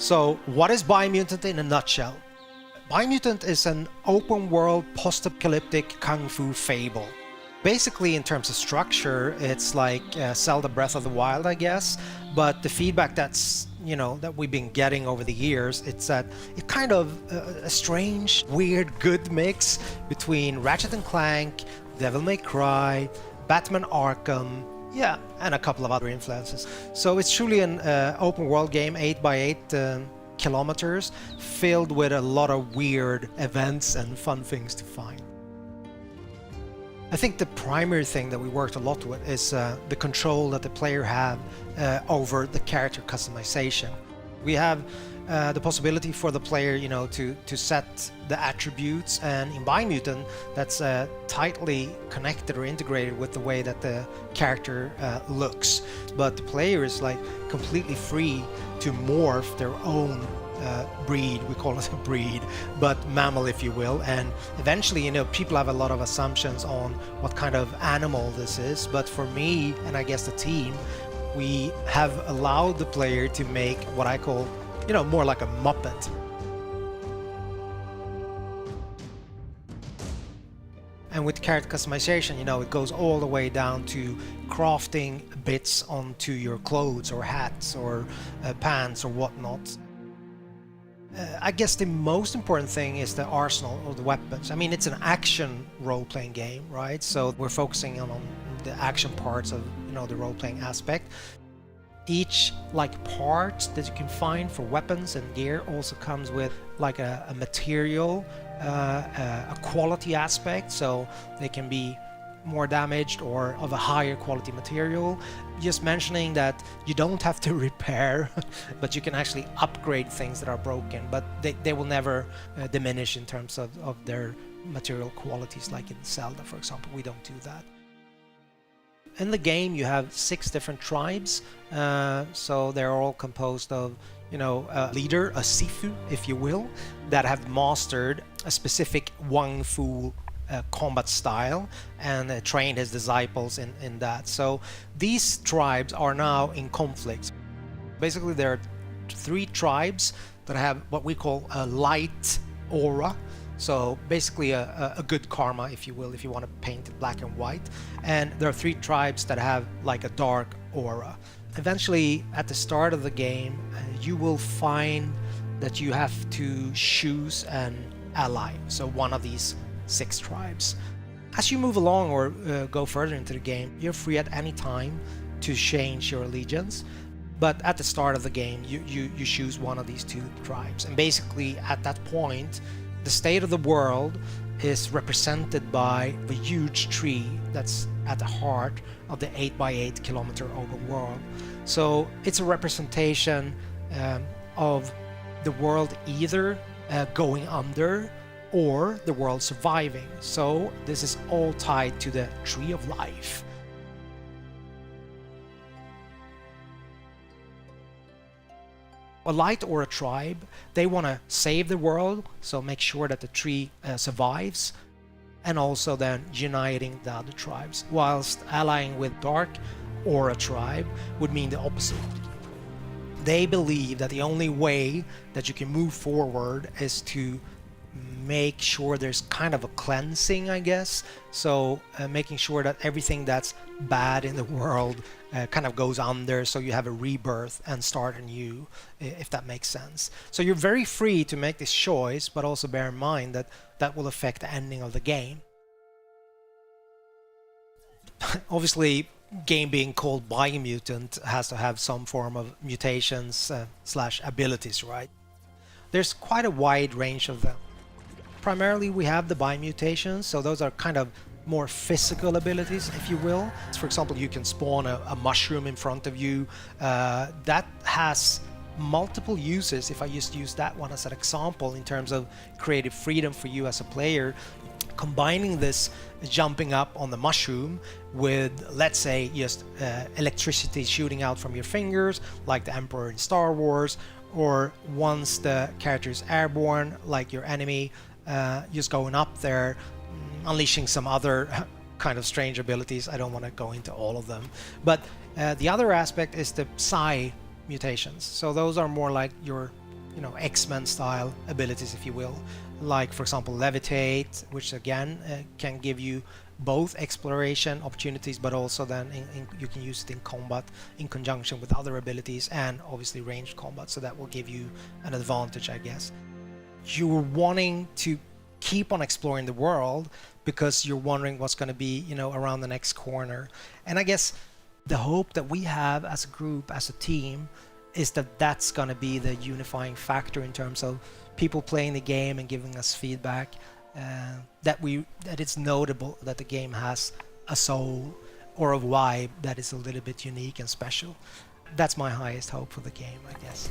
So what is Biomutant in a nutshell? Biomutant is an open world post-apocalyptic kung fu fable. Basically, in terms of structure, it's like Zelda Breath of the Wild, I guess. But the feedback that we've been getting over the years, it's that it kind of a strange, weird, good mix between Ratchet and Clank, Devil May Cry, Batman Arkham, yeah, and a couple of other influences. So it's truly an open world game, 8x8 kilometers, filled with a lot of weird events and fun things to find. I think the primary thing that we worked a lot with is the control that the player have over the character customization. We have the possibility for the player, to set the attributes, and in Biomutant, that's tightly connected or integrated with the way that the character looks. But the player is like completely free to morph their own breed, we call it a breed, but mammal, if you will. And eventually, people have a lot of assumptions on what kind of animal this is. But for me, and I guess the team, we have allowed the player to make what I call, more like a Muppet. And with character customization, it goes all the way down to crafting bits onto your clothes or hats or pants or whatnot. I guess the most important thing is the arsenal of the weapons. I mean, it's an action role-playing game, right? So we're focusing on the action parts of, the role-playing aspect. Each part that you can find for weapons and gear also comes with like a material, a quality aspect, so they can be more damaged or of a higher quality material. Just mentioning that you don't have to repair, but you can actually upgrade things that are broken, but they will never diminish in terms of their material qualities, like in Zelda, for example. We don't do that. In the game, you have 6 different tribes, so they're all composed of, a leader, a Sifu, if you will, that have mastered a specific Wang Fu combat style and trained his disciples in that. So these tribes are now in conflict. Basically, there are 3 tribes that have what we call a light aura. So basically a good karma, if you will, if you want to paint it black and white. And there are 3 tribes that have like a dark aura. Eventually, at the start of the game, you will find that you have to choose an ally, so one of these 6 tribes. As you move along or go further into the game, you're free at any time to change your allegiance. But at the start of the game, you choose one of these 2 tribes. And basically, at that point, the state of the world is represented by the huge tree that's at the heart of the 8x8 kilometer open world. So it's a representation of the world either going under or the world surviving. So this is all tied to the tree of life. A light or a tribe, they want to save the world, so make sure that the tree survives, and also then uniting the other tribes, whilst allying with dark or a tribe would mean the opposite. They believe that the only way that you can move forward is to make sure there's kind of a cleansing, I guess. So making sure that everything that's bad in the world kind of goes under, so you have a rebirth and start anew, if that makes sense. So you're very free to make this choice, but also bear in mind that that will affect the ending of the game. Obviously, game being called Biomutant has to have some form of mutations slash abilities, right? There's quite a wide range of them. Primarily, we have the biomutations, so those are kind of more physical abilities, if you will. For example, you can spawn a mushroom in front of you. That has multiple uses, if I just use that one as an example, in terms of creative freedom for you as a player. Combining this jumping up on the mushroom with, let's say, just electricity shooting out from your fingers, like the Emperor in Star Wars, or once the character is airborne, like your enemy, just going up there, unleashing some other kind of strange abilities. I don't want to go into all of them. But the other aspect is the psi mutations. So those are more like your X-Men style abilities, if you will, like for example levitate, which again can give you both exploration opportunities, but also then you can use it in combat in conjunction with other abilities and obviously ranged combat, so that will give you an advantage, I guess. You're wanting to keep on exploring the world because you're wondering what's going to be around the next corner, and I guess the hope that we have as a group, as a team, is that that's going to be the unifying factor in terms of people playing the game and giving us feedback, that it's notable that the game has a soul or a vibe that is a little bit unique and special. That's my highest hope for the game, I guess.